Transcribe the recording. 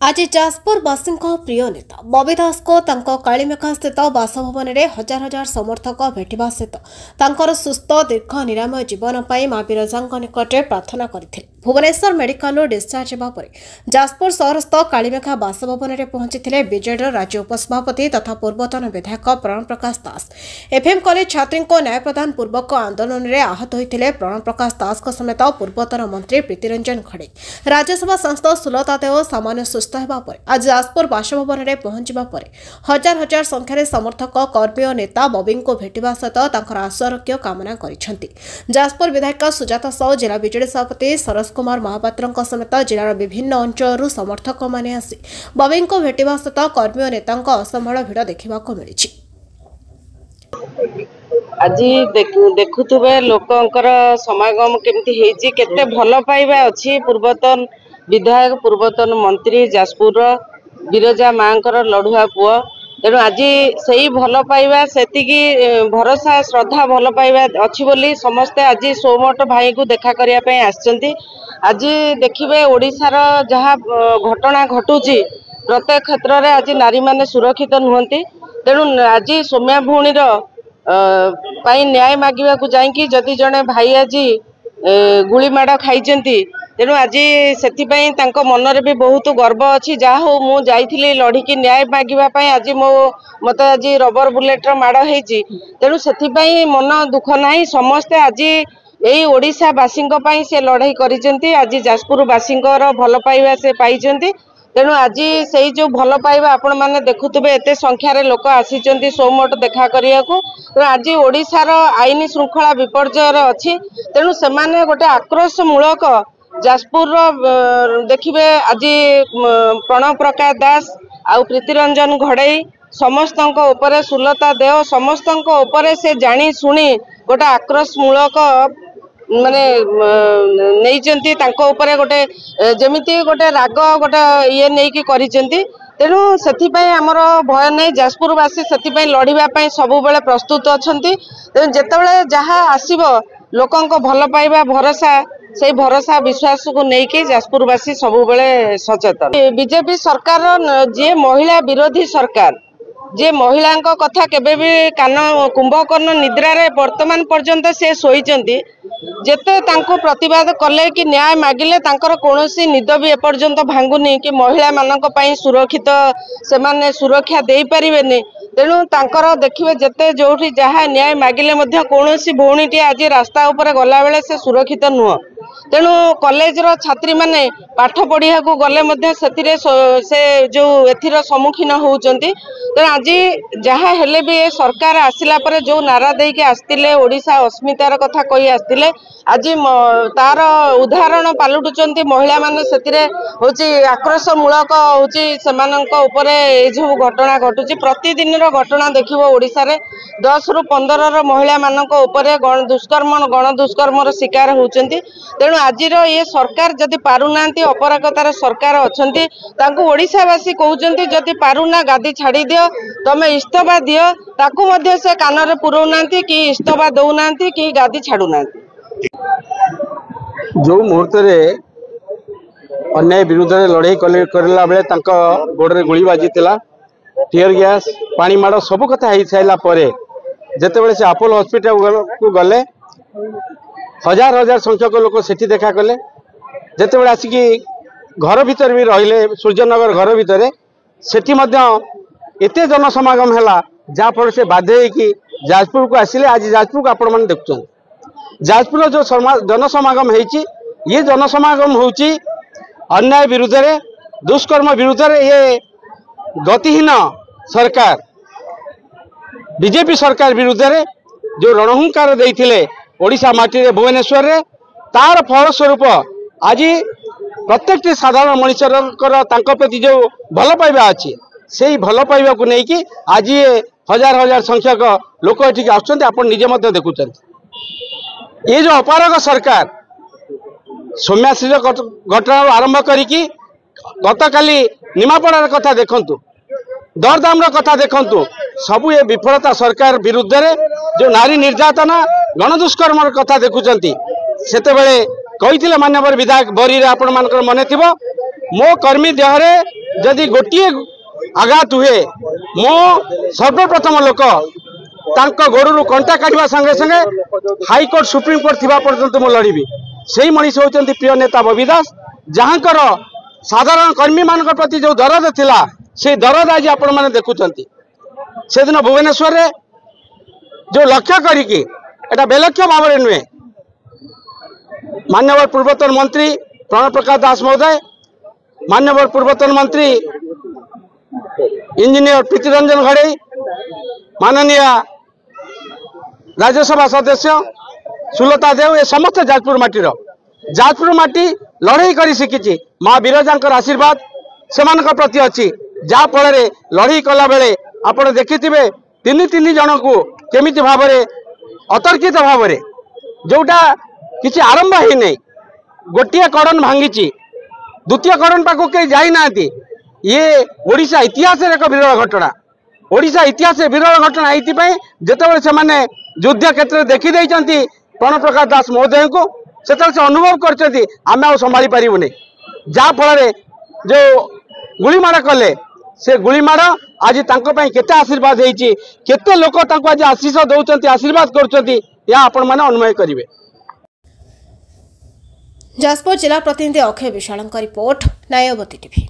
आज जाजपुरवासी प्रिय नेता बबी दास को कालीमेघा स्थित बासभवन में हजार हजार समर्थक भेटा सहित सुस्थ दीर्घ निरामय जीवन पर मां विरजा निकट प्रार्थना करते। भुवनेश्वर मेडिकल डिस्चार्ज होगा जाजपुर सहरस्थ कालीमेघा बासभवन में पहुंची बीजेडी राज्य उपसभापति तथा पूर्वतन विधायक प्रण प्रकाश दास। एफएम कॉलेज छात्री न्याय प्रदान पूर्वक आंदोलन में आहत होते प्रण प्रकाश दास समेत पूर्वतन मंत्री प्रीतिरंजन खड़े राज्यसभा सांसद सुलता देव सामान्य सुस्थ होगा आज जाजपुर बासभवन में पहुंचा हजार हजार संख्यार समर्थक कर्मी और नेता बबी को भेटा सहित आशु आरोग्य कामना कर जाजपुर विधायक सुजाता साहू जिला बीजेडी सभापति सरस कुमार महापात्र समेत जिलार विभिन्न अंचल समर्थक माने आसी बबी को भेटा सहित कर्मी और नेता असंभाल भिड़ देखा मिली। आज देखुवे लोकंकर समागम केमती केते भल पाइबा अच्छी पूर्वतन विधायक पूर्वतन मंत्री जाजपुर विरजा मांकर लड़ुआ पुआ तेणु आज से भल पाइबा से भरोसा श्रद्धा भल पाइबा अच्छी बोली समस्ते आज सोमठ भाई को देखा करने आसचंती। आज देखिए ओडिशार जहाँ घटना घटुची प्रत्येक क्षेत्र में आज नारी माने सुरक्षित नुहंती तेणु आज सौम्या भौणीर न्याय मागिबा को जाइकी जदि जड़े भाई आज गुलीमाड़ खाई तेणु आज से मनरे भी बहुत गर्व अच्छी जहा हो मु जाइली लड़िकी न्याय मागिबा आज मत आज रबर बुलेटर माड़ होती तेणु से मन दुख ना समस्ते आज यही ओडिशावासी से लड़ाई करिसेंती आज जाजपुरवासी भल पाइबा से पाई तेणु आज से जो भल पाइबा आपण मैंने देखुवे एत संख्यार लोक आसी सोमठ देखा करने को आज ओडिशार आईन श्रृंखला विपर्जयर अच्छी तेणु से गोटे आक्रोशमूलक जाजपुर देखिए आज प्रण प्रकाश दास आउ प्रीतिरंजन घड़ई समस्त सुलता देव समस्त से जानी शुणी गोटे आक्रोशमूलक माने नहीं गोटे जमीती गोटे राग गोटे ये नहीं कि तेणु से आमर भय नहीं जाजपुरवासी से लड़ाई सब बेले प्रस्तुत अच्छा तेणु जितेबाला जहाँ आसब लोकों भल पाइबा भरोसा से भरोसा विश्वास को लेकिन जाजपुरवासी सब बेले सचेतन। बीजेपी सरकार जे महिला विरोधी सरकार जे महिला कथा केबे भी कान कुंभकर्ण निद्रा रे वर्तमान पर्यंत से शोइचंती जेते तांको प्रतिवाद कले कि न्याय मागिले तांकर कोनोसी निद भी एपर्यंत भांगुनी कि महिला मानक पई सुरक्षित से माने सुरक्षा देई परिबेनी तेणु तांकर देखिए जेते जोठी जहाँ न्याय मागिले मध्य कोनोसी भौणीटी आज रास्ता ऊपर गला बेले से सुरक्षित नुह तेणु कॉलेज छात्री माने पाठ पढ़िया को गले मध्य से जो एथिर सम्मुखीन होउचंती तेणु आज जहाँ हेले भी सरकार आसिला परे जो नारा देके आस्तिले ओडिशा अस्मितार कथा कही आस्तिले आज तार उदाहरण पालुटुचंती महिला माने सेतिरे होची आक्रोशमूलक होची सेमानंक उपरे ए जो घटना घटुची प्रतिदिन घटना देखिबो ओडिशा रे 10 रु 15 महिला मानक उपरे गण दुष्कर्म शिकार होउचंती तेणु आज ये सरकार जदि पारुनांती अपरागतार सरकार अच्छंती तांको ओडिशावासी कहउचंती जदि पारुना गादी छाड़ी दियो तमे इस्तफा दियो ताकू मध्य से कानरे पुरौनांती कि इस्तफा दउनांती कि गादी छाड़ुनांती। जो मुहूर्त रे अन्याय विरुद्ध रे लड़ाई करला बेले तांको गोड़े गुली बाजीला टीयर गैस पानी माड़ सब कथा हो सारा पर जिते से अपोलो हॉस्पिटल को गले हजार हजार संख्यक लोक सेठी देखा कले जिते बड़े आसिकी घर भीतर भी रहिले सूर्यनगर घर भीतर सेठी एते जनसमागम है जहाँफल से बाध्य कि जाजपुर को आसिले आज जाजपुर को आपण मैंने देखुं जाजपुर जो जनसमागम होती ये जनसमागम होची अन्याय विरुद्ध रे दुष्कर्म विरुद्ध रे ये गतिहीन सरकार बीजेपी सरकार विरुद्ध रे जो रणहुंकार देइथिले ओडिशा माटी रे भुवनेश्वर रे तार फलस्वरूप आज प्रत्येक साधारण मनुष्यर प्रति जो भल पाइबा अच्छी से भल पाइबा को लेकिन आज ये हजार हजार संख्यक लोक ये आसुँच आप निजे देखुं ये जो अपारग सरकार सौम्याश्री घटना आरंभ करी गत काली निमापड़ार कथा देखु दरदाम कथा देखु सबू ये विफलता सरकार विरुद्ध रे जो नारी निर्यातना गणदुष्कर्म कथा देखुं से कही मान्यवर विधायक बरी आपण मान मन थी मो कर्मी देहरे जदि गोटे आघात हुए मो सर्वप्रथम लोक गोड़ू कंटा काटवा संगे संगे हाईकोर्ट सुप्रीमकोर्ट थी पर्यंत मु लड़बी से मनीष होती प्रिय नेता बबी दास जहाँकर साधारण कर्मी मान प्रति जो दरद थिला से दरद आज आपण मैंने देखुंत से दिन भुवनेश्वर रे जो लक्ष्य करिकी एटा बेलक्ष्य भाव में नुहे माननीय पूर्वतन मंत्री प्रणव प्रकाश दास महोदय माननीय पूर्वतन मंत्री इंजीनियर प्रीतिरंजन घड़ई माननीय राज्यसभा सदस्य सुलता देव ये समस्त जाजपुर माटी लड़ई कर शिखी माँ बिरजांकर आशीर्वाद से प्रति अच्छी जहाँफल लड़ई कला बेले आपण देखिथिबे तीन जन को केमी भाव अतर्कित भाव जोटा किसी आरंभ ही नहीं गोटे कड़न भांगी द्वितीय कड़न पाक कहीं जाना ये ओडिशा इतिहास एक विरल घटना ओडिशा इतिहास विरल घटना ये जिते से युद्ध क्षेत्र देखी प्रणव प्रकाश दास महोदय को से अनुभव कर संभाली पारूनी जहाँफल जो गुलीमाड़ कले से गुलीमाड़ आज केते आशीर्वाद होती केते लोक आज आशीष दौरान आशीर्वाद कर अनुमय करेंगे। जाजपुर जिला प्रतिनिधि अक्षय विशाल रिपोर्ट न्यायवती टीवी।